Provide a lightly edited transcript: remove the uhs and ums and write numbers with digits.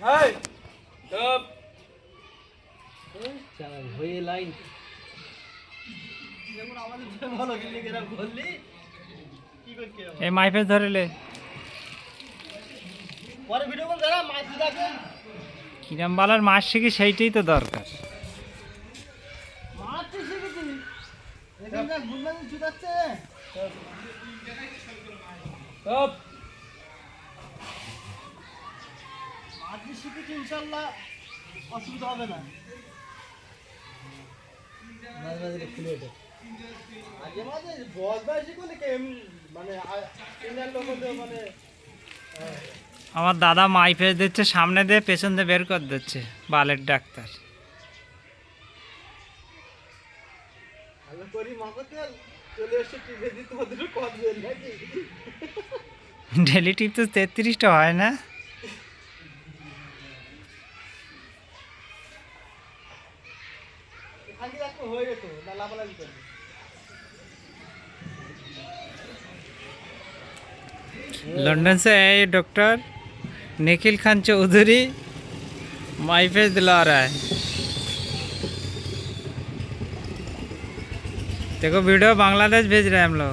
Hey, stop. হয়ে line এই মাইফেস ধরেলে পরে ভিডিও কল যারা মাছ দিদাকে কিরাম বালার মাছ শিখি সেইটাই তো দরকার। মাছ শিখেছি এখানকার গুন্ডামি ছুটাচ্ছে Stop. মাছ শিখেছি ইনশাল্লাহ অসুবিধা হবে না মাঝে মাঝে খুলে ওঠে মাঝে মাঝে বদমাইশি করলে মানে ইন্ডিয়ান লোক মানে আমার দাদা মাইফেস দিচ্ছে, সামনে দিয়ে পেছন দিয়ে বের করে দিচ্ছে বালের ডাক্তার। ভালো করি মাগতে চলে এসে টিভি দিতে ওদের কত বের নাকি ডেলি টিপ তো 33টা হয় না। খালি রাখতে হয়ে যেত না লাফালাফি করবে लंदन से आए डॉक्टर निखिल खान चौधरी माइफेस दिला रहा है। देखो वीडियो बांग्लादेश भेज रहे हैं हम लोग।